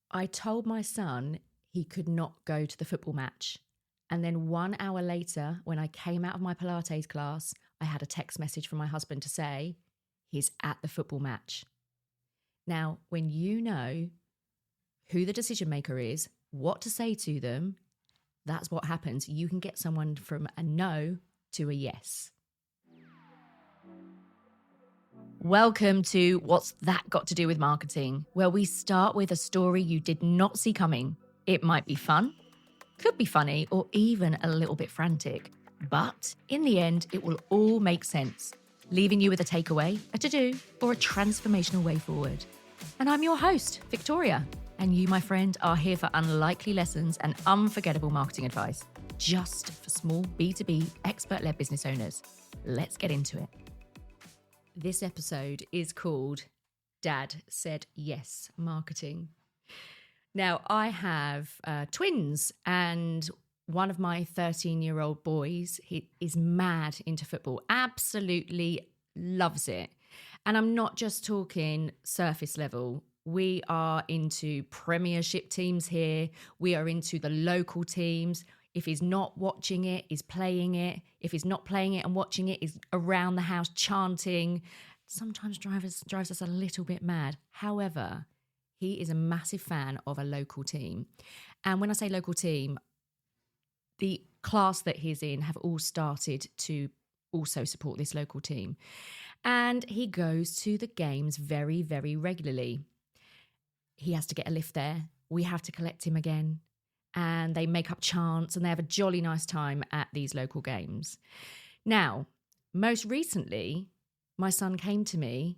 I told my son he could not go to the football match. And then 1 hour later, when I came out of my Pilates class, I had a text message from my husband to say, he's at the football match. Now, when you know who the decision maker is, what to say to them, that's what happens. You can get someone from a no to a yes. Welcome to What's That Got to Do with Marketing, where we start with a story you did not see coming. It might be fun, could be funny, or even a little bit frantic. But in the end, it will all make sense, leaving you with a takeaway, a to-do, or a transformational way forward. And I'm your host, Victoria. And you, my friend, are here for unlikely lessons and unforgettable marketing advice, just for small B2B expert-led business owners. Let's get into it. This episode is called Dad Said Yes Marketing. Now, I have twins, and one of my 13-year-old boys, he is mad into football, absolutely loves it. And I'm not just talking surface level. We are into premiership teams here. We are into the local teams. If he's not watching it, he's playing it. If he's not playing it and watching it, he's around the house chanting. Sometimes drives us a little bit mad. However, he is a massive fan of a local team. And when I say local team, the class that he's in have all started to also support this local team. And he goes to the games very, very regularly. He has to get a lift there. We have to collect him again. And they make up chants and they have a jolly nice time at these local games. Now, most recently, my son came to me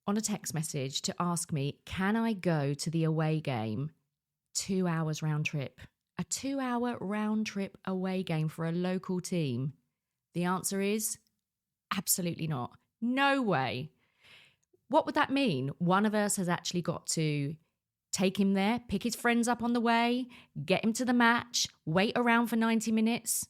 on a text message to ask me, can I go to the away game 2 hours round trip? A 2-hour round trip away game for a local team? The answer is absolutely not. No way. What would that mean? One of us has actually got to take him there, pick his friends up on the way, get him to the match, wait around for 90 minutes,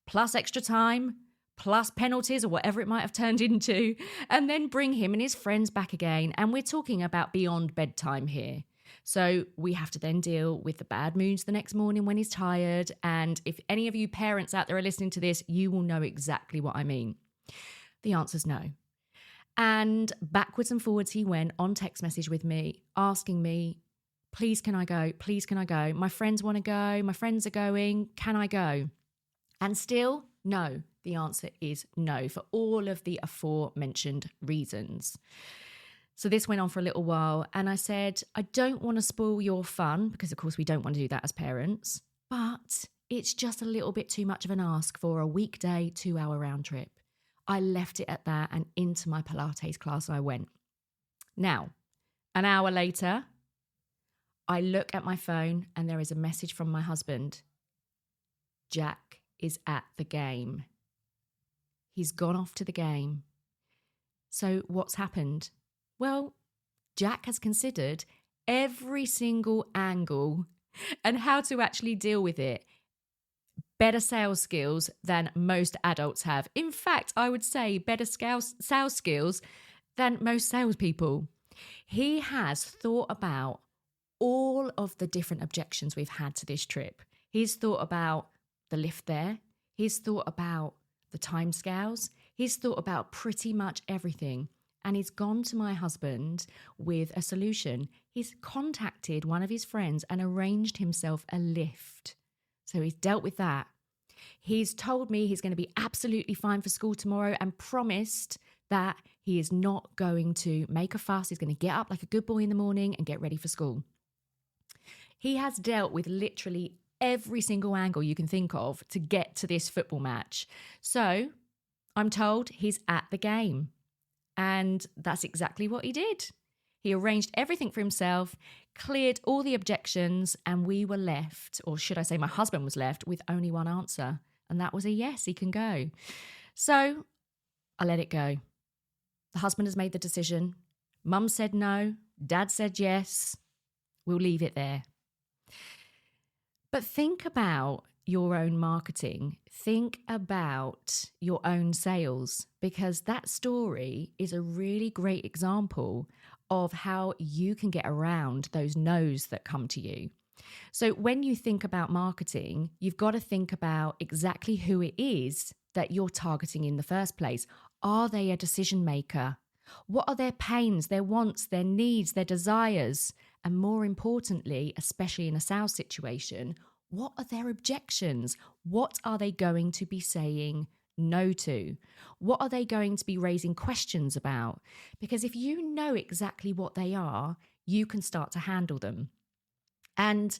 plus extra time, plus penalties or whatever it might have turned into, and then bring him and his friends back again. And we're talking about beyond bedtime here. So we have to then deal with the bad moods the next morning when he's tired. And if any of you parents out there are listening to this, you will know exactly what I mean. The answer's no. And backwards and forwards he went on text message with me, asking me, please, can I go? Please, can I go? My friends want to go. My friends are going. Can I go? And still, no. The answer is no for all of the aforementioned reasons. So this went on for a little while. And I said, I don't want to spoil your fun, because of course we don't want to do that as parents, but it's just a little bit too much of an ask for a weekday 2-hour round trip. I left it at that, and into my Pilates class I went. Now, an hour later, I look at my phone and there is a message from my husband. Jack is at the game. He's gone off to the game. So what's happened? Well, Jack has considered every single angle and how to actually deal with it. Better sales skills than most adults have. In fact, I would say better sales skills than most salespeople. He has thought about all of the different objections we've had to this trip. He's thought about the lift there. He's thought about the timescales. He's thought about pretty much everything. And he's gone to my husband with a solution. He's contacted one of his friends and arranged himself a lift. So he's dealt with that. He's told me he's going to be absolutely fine for school tomorrow and promised that he is not going to make a fuss. He's going to get up like a good boy in the morning and get ready for school. He has dealt with literally every single angle you can think of to get to this football match. So I'm told he's at the game. And that's exactly what he did. He arranged everything for himself, cleared all the objections, and we were left, or should I say my husband was left, with only one answer. And that was a yes, he can go. So I let it go. The husband has made the decision. Mum said no. Dad said yes. We'll leave it there. But think about your own marketing. Think about your own sales, because that story is a really great example of how you can get around those no's that come to you. So when you think about marketing, you've got to think about exactly who it is that you're targeting in the first place. Are they a decision maker? What are their pains, their wants, their needs, their desires? And more importantly, especially in a sales situation, what are their objections? What are they going to be saying no to? What are they going to be raising questions about? Because if you know exactly what they are, you can start to handle them. And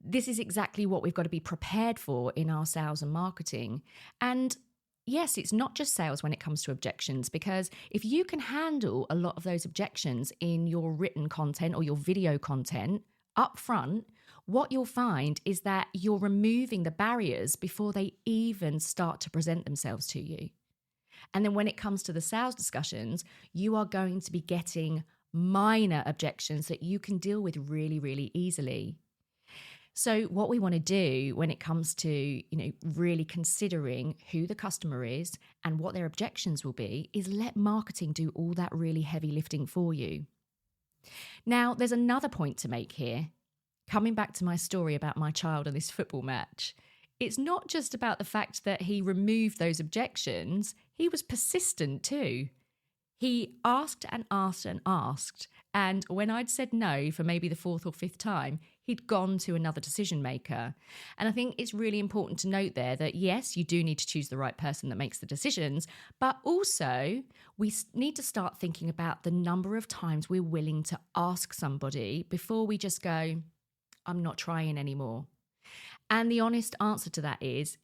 this is exactly what we've got to be prepared for in our sales and marketing. And yes, it's not just sales when it comes to objections, because if you can handle a lot of those objections in your written content or your video content up front, what you'll find is that you're removing the barriers before they even start to present themselves to you. And then when it comes to the sales discussions, you are going to be getting minor objections that you can deal with really, really easily. So what we want to do when it comes to, really considering who the customer is and what their objections will be is let marketing do all that really heavy lifting for you. Now, there's another point to make here. Coming back to my story about my child on this football match, it's not just about the fact that he removed those objections, he was persistent too. He asked and asked and asked, and when I'd said no for maybe the fourth or fifth time, he'd gone to another decision maker. And I think it's really important to note there that yes, you do need to choose the right person that makes the decisions, but also we need to start thinking about the number of times we're willing to ask somebody before we just go, I'm not trying anymore. And the honest answer to that is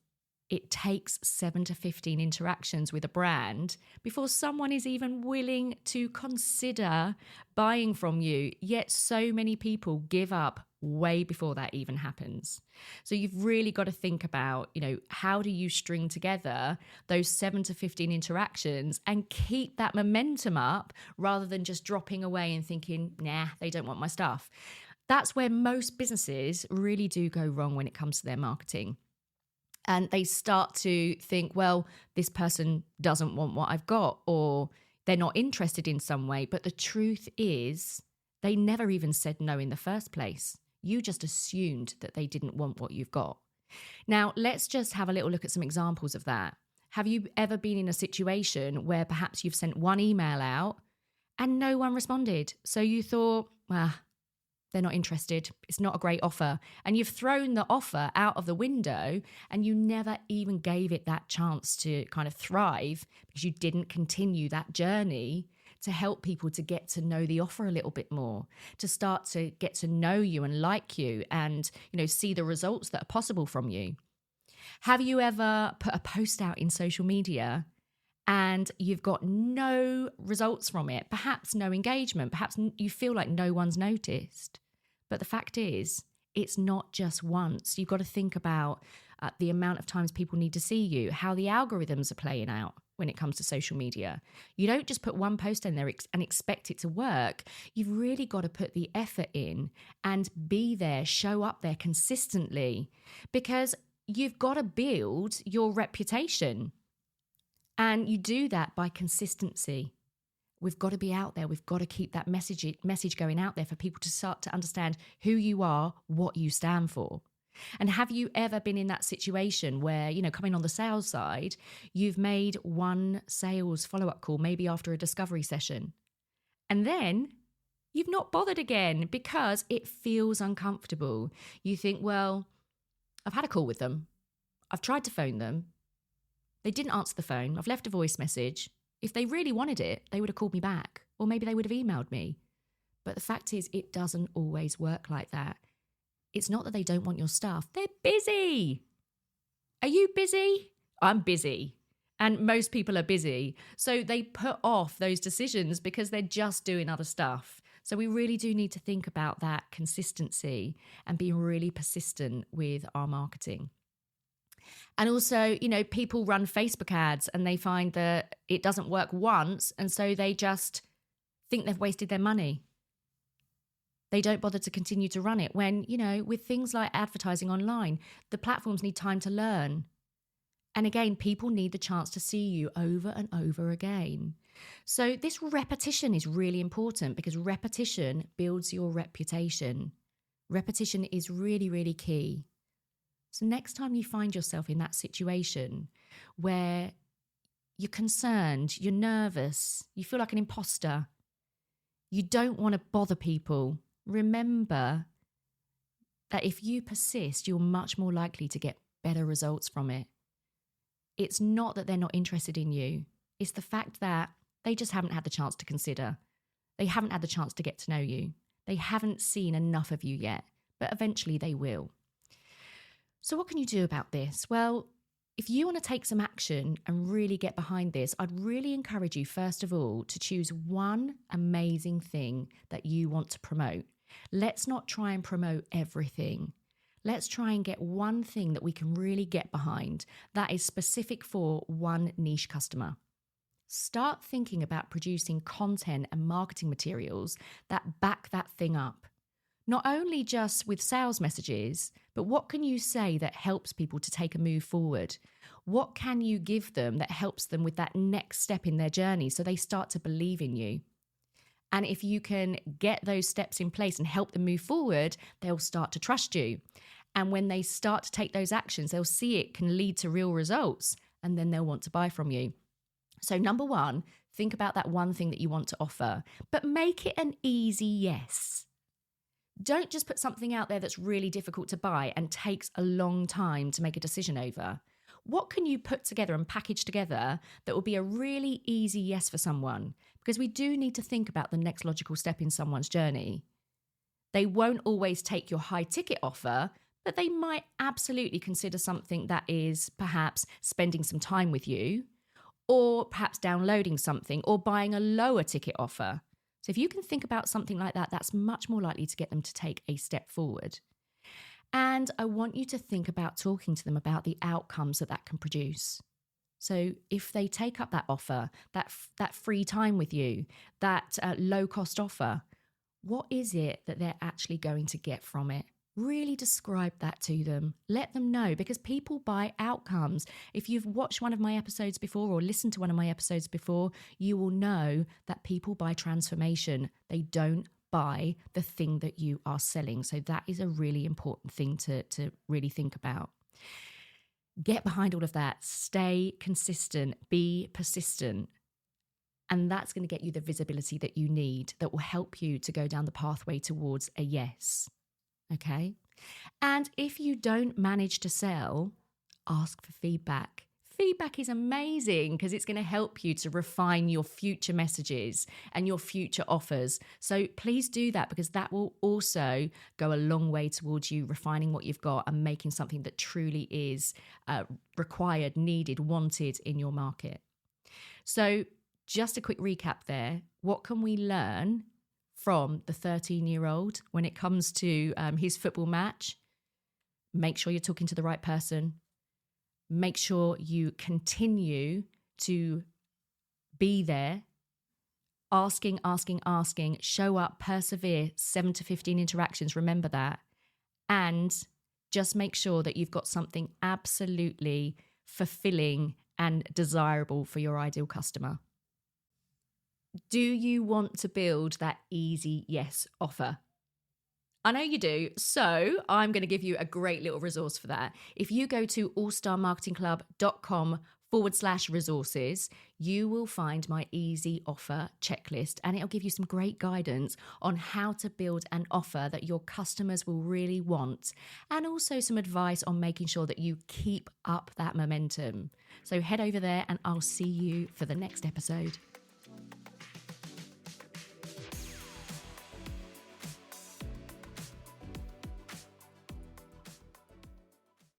it takes 7 to 15 interactions with a brand before someone is even willing to consider buying from you. Yet so many people give up way before that even happens. So you've really got to think about, how do you string together those 7 to 15 interactions and keep that momentum up rather than just dropping away and thinking, nah, they don't want my stuff. That's where most businesses really do go wrong when it comes to their marketing. And they start to think, well, this person doesn't want what I've got, or they're not interested in some way. But the truth is, they never even said no in the first place. You just assumed that they didn't want what you've got. Now, let's just have a little look at some examples of that. Have you ever been in a situation where perhaps you've sent one email out and no one responded? So you thought, they're not interested. It's not a great offer. And you've thrown the offer out of the window and you never even gave it that chance to kind of thrive because you didn't continue that journey to help people to get to know the offer a little bit more, to start to get to know you and like you and, see the results that are possible from you. Have you ever put a post out in social media and you've got no results from it, perhaps no engagement, perhaps you feel like no one's noticed? But the fact is, it's not just once. You've got to think about the amount of times people need to see you, how the algorithms are playing out when it comes to social media. You don't just put one post in there and expect it to work. You've really got to put the effort in and be there, show up there consistently, because you've got to build your reputation. And you do that by consistency. We've got to be out there. We've got to keep that message going out there for people to start to understand who you are, what you stand for. And have you ever been in that situation where, coming on the sales side, you've made one sales follow-up call, maybe after a discovery session, and then you've not bothered again because it feels uncomfortable. You think, well, I've had a call with them. I've tried to phone them. They didn't answer the phone. I've left a voice message. If they really wanted it, they would have called me back, or maybe they would have emailed me. But the fact is, it doesn't always work like that. It's not that they don't want your stuff. They're busy. Are you busy? I'm busy. And most people are busy. So they put off those decisions because they're just doing other stuff. So we really do need to think about that consistency and being really persistent with our marketing. And also, people run Facebook ads and they find that it doesn't work once. And so they just think they've wasted their money. They don't bother to continue to run it when, with things like advertising online, the platforms need time to learn. And again, people need the chance to see you over and over again. So this repetition is really important because repetition builds your reputation. Repetition is really, really key. So next time you find yourself in that situation where you're concerned, you're nervous, you feel like an imposter, you don't want to bother people, remember that if you persist, you're much more likely to get better results from it. It's not that they're not interested in you. It's the fact that they just haven't had the chance to consider. They haven't had the chance to get to know you. They haven't seen enough of you yet, but eventually they will. So what can you do about this? Well, if you want to take some action and really get behind this, I'd really encourage you, first of all, to choose one amazing thing that you want to promote. Let's not try and promote everything. Let's try and get one thing that we can really get behind that is specific for one niche customer. Start thinking about producing content and marketing materials that back that thing up. Not only just with sales messages, but what can you say that helps people to take a move forward? What can you give them that helps them with that next step in their journey so they start to believe in you? And if you can get those steps in place and help them move forward, they'll start to trust you. And when they start to take those actions, they'll see it can lead to real results, and then they'll want to buy from you. So number one, think about that one thing that you want to offer, but make it an easy yes. Don't just put something out there that's really difficult to buy and takes a long time to make a decision over. What can you put together and package together that will be a really easy yes for someone? Because we do need to think about the next logical step in someone's journey. They won't always take your high ticket offer, but they might absolutely consider something that is perhaps spending some time with you, or perhaps downloading something or buying a lower ticket offer. So if you can think about something like that, that's much more likely to get them to take a step forward. And I want you to think about talking to them about the outcomes that can produce. So if they take up that offer, that free time with you, that low-cost offer, what is it that they're actually going to get from it? Really describe that to them. Let them know, because people buy outcomes. If you've watched one of my episodes before or listened to one of my episodes before, you will know that people buy transformation. They don't buy the thing that you are selling. So that is a really important thing to really think about. Get behind all of that. Stay consistent. Be persistent. And that's going to get you the visibility that you need that will help you to go down the pathway towards a yes. Okay. And if you don't manage to sell, ask for feedback. Feedback is amazing because it's going to help you to refine your future messages and your future offers. So please do that, because that will also go a long way towards you refining what you've got and making something that truly is required, needed, wanted in your market. So just a quick recap there. What can we learn from the 13-year-old when it comes to his football match? Make sure you're talking to the right person. Make sure you continue to be there, asking, show up, persevere, 7 to 15 interactions, remember that. And just make sure that you've got something absolutely fulfilling and desirable for your ideal customer. Do you want to build that easy yes offer? I know you do. So I'm going to give you a great little resource for that. If you go to allstarmarketingclub.com/resources, you will find my easy offer checklist, and it'll give you some great guidance on how to build an offer that your customers will really want, and also some advice on making sure that you keep up that momentum. So head over there and I'll see you for the next episode.